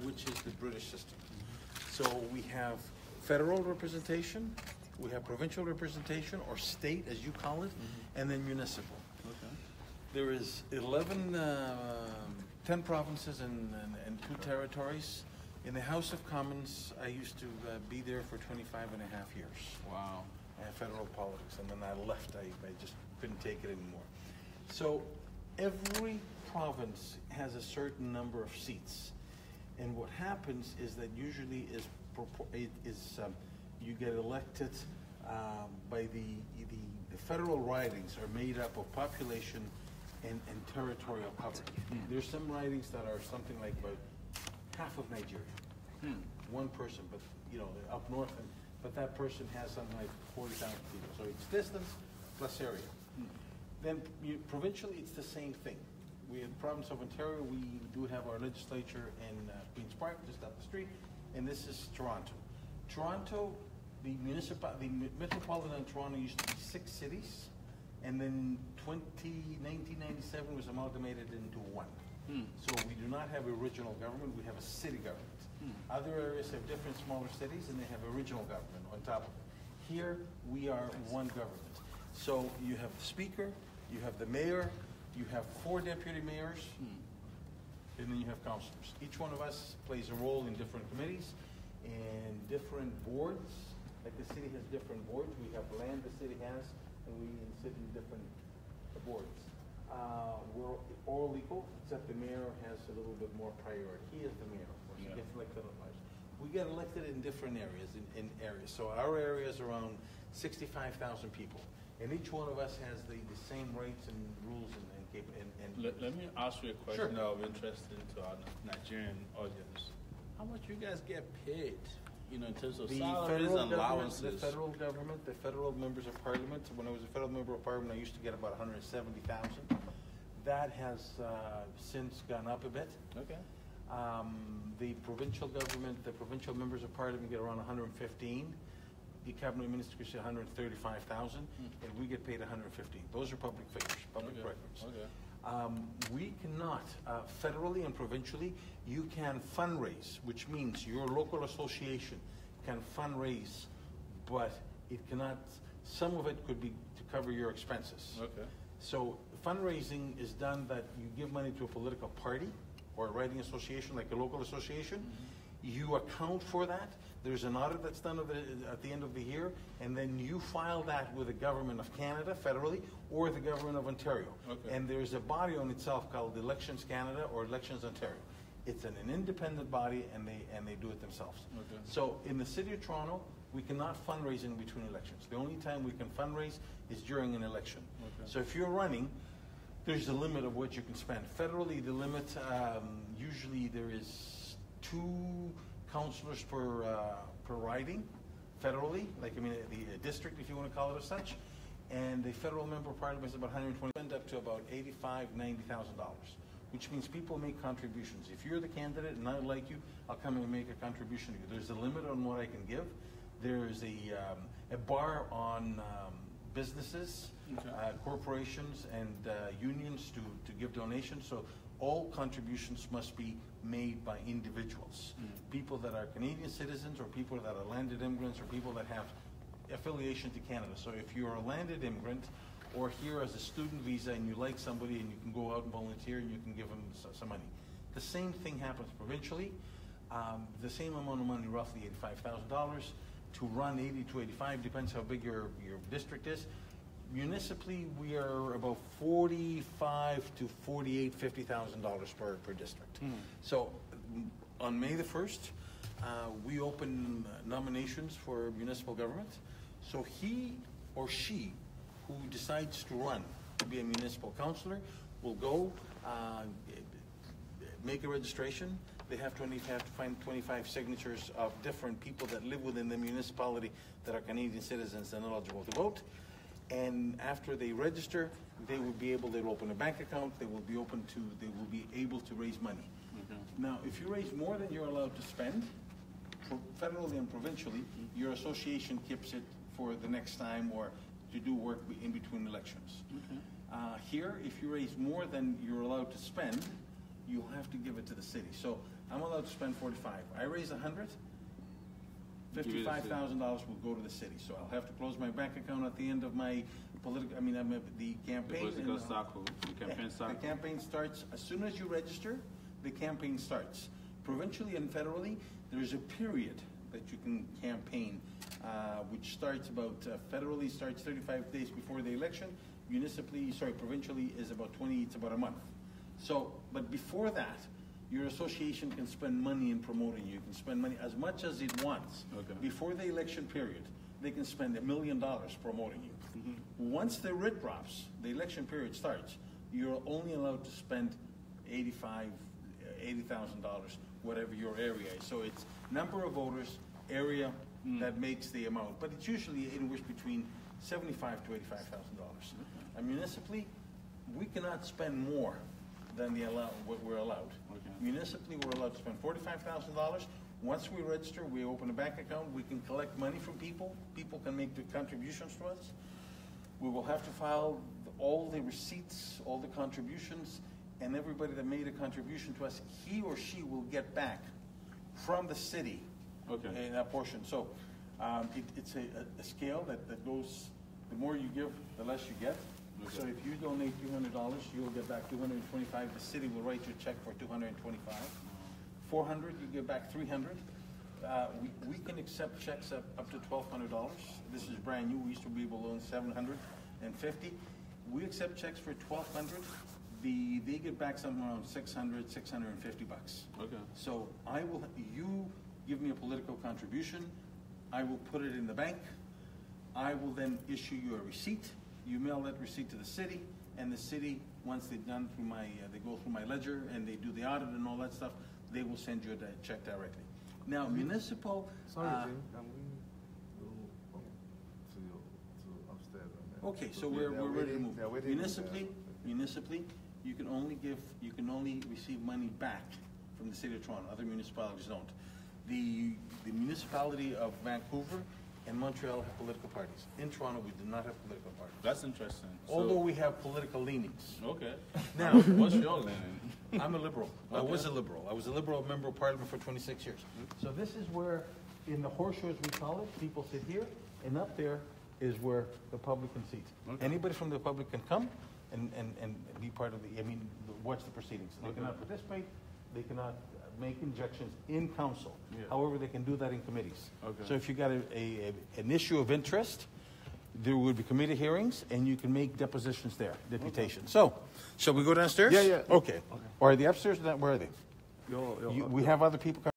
which is the British system. So we have federal representation, we have provincial representation, or state, as you call it, and then municipal. Okay. There is 10 provinces and 2 territories. In the House of Commons, I used to be there for 25 and a half years. Wow. Federal politics, and then I left. I just couldn't take it anymore. So every province has a certain number of seats, and what happens is that usually you get elected by the federal ridings are made up of population and territorial coverage. There's some ridings that are something like about half of Nigeria, one person, but up north, but that person has something like 40,000 people. So it's distance plus area. Then provincially, it's the same thing. We in the province of Ontario, we do have our legislature in Queen's Park, just up the street, and this is Toronto. Toronto, the metropolitan Toronto used to be 6 cities, and then 1997 was amalgamated into 1. So we do not have a regional government, we have a city government. Other areas have different smaller cities and they have a regional government on top of it. Here we are one government. So you have the speaker, you have the mayor, you have 4 deputy mayors, and then you have councillors. Each one of us plays a role in different committees and different boards. Like the city has different boards. We have land the city has, and we sit in different boards. We're all equal, except the mayor has a little bit more priority. He is the mayor, of course. He gets elected at large. We get elected in different areas, in areas. So our area is around 65,000 people, and each one of us has the same rights and rules and Let me ask you a question Sure. of interest to our Nigerian audience. How much you guys get paid? In terms of salaries and allowances. The federal government, the federal members of parliament. When I was a federal member of parliament, I used to get about 170,000. That has since gone up a bit. Okay. The provincial government, the provincial members of parliament get around 115. The cabinet ministers get 135,000, and we get paid 115. Those are public figures, public records. Okay. We cannot, federally and provincially, you can fundraise, which means your local association can fundraise, but it cannot, some of it could be to cover your expenses. Okay. So fundraising is done that you give money to a political party or a writing association, like a local association. You account for that. There's an audit that's done at the end of the year, and then you file that with the government of Canada federally or the government of Ontario. Okay. And there's a body on itself called Elections Canada or Elections Ontario. It's an independent body, and they do it themselves. Okay. So in the city of Toronto, we cannot fundraise in between elections. The only time we can fundraise is during an election. Okay. So if you're running, there's a limit of what you can spend. Federally, the limit, usually there is 2 councillors per riding, federally, like the district, if you want to call it as such, and the federal member of parliament is about 120, end up to about $85,000–$90,000, which means people make contributions. If you're the candidate and I like you, I'll come and make a contribution to you. There's a limit on what I can give. There's a bar on businesses, corporations, and unions to give donations. So all contributions must be made by individuals, people that are Canadian citizens or people that are landed immigrants or people that have affiliation to Canada. So if you're a landed immigrant or here as a student visa and you like somebody and you can go out and volunteer and you can give them some money. The same thing happens provincially. The same amount of money, roughly $85,000, to run 80 to 85, depends how big your district is. Municipally, we are about $45,000 to $50,000 per district. So on May the 1st, we open nominations for municipal government. So he or she who decides to run to be a municipal councillor will go make a registration. They have to find 25 signatures of different people that live within the municipality that are Canadian citizens and eligible to vote. And after they register, they will be able to open a bank account. They will be able to raise money. Now, if you raise more than you're allowed to spend, federally and provincially, your association keeps it for the next time or to do work in between elections. Here, if you raise more than you're allowed to spend, you'll have to give it to the city. So I'm allowed to spend 45. I raise 100, $55,000 will go to the city. So I'll have to close my bank account at the end of my the campaign. The campaign starts as soon as you register. The campaign starts. Provincially and federally, there's a period that you can campaign, which starts federally starts 35 days before the election. Provincially is about it's about a month. So, but before that, your association can spend money in promoting you. You can spend money as much as it wants. Okay. Before the election period, they can spend $1 million promoting you. Mm-hmm. Once the writ drops, the election period starts, you're only allowed to spend $80,000, whatever your area is. So it's number of voters, area that makes the amount. But it's usually anywhere between $75,000 to $85,000. And municipally, we cannot spend more than what we're allowed. Okay. Municipally, we're allowed to spend $45,000. Once we register, we open a bank account, we can collect money from people. People can make the contributions to us. We will have to file all the receipts, all the contributions, and everybody that made a contribution to us, he or she will get back from the city in that portion. So it's a scale that goes, the more you give, the less you get. Okay. So if you donate $200, you'll get back $225. The city will write you a check for $225. $400, you get back $300. We can accept checks up to $1,200. This is brand new. We used to be able to loan $750. We accept checks for $1,200. They get back something around $600, $650. Okay. So you give me a political contribution. I will put it in the bank. I will then issue you a receipt. You mail that receipt to the city, and the city, once they've done through they go through my ledger and they do the audit and all that stuff, they will send you a check directly. Now, municipal. Sorry, Jim. Can we go to upstairs? Okay, so we're ready to move. Municipally, you can only receive money back from the city of Toronto. Other municipalities don't. The municipality of Vancouver and Montreal have political parties. In Toronto, we do not have political parties. That's interesting. Although we have political leanings. Okay. Now, what's your leaning? I'm a liberal. Okay. I was a liberal. I was a liberal member of parliament for 26 years. So this is where, in the horseshoe as we call it, people sit here, and up there is where the public can seat. Okay. Anybody from the public can come and be part of watch the proceedings. They cannot participate. They cannot make injections in council. Yeah. However, they can do that in committees. Okay. So if you got an issue of interest, there would be committee hearings, and you can make depositions there, deputation. Okay. So, shall we go downstairs? Yeah. Okay. Or are they upstairs? Where are they? We have other people coming.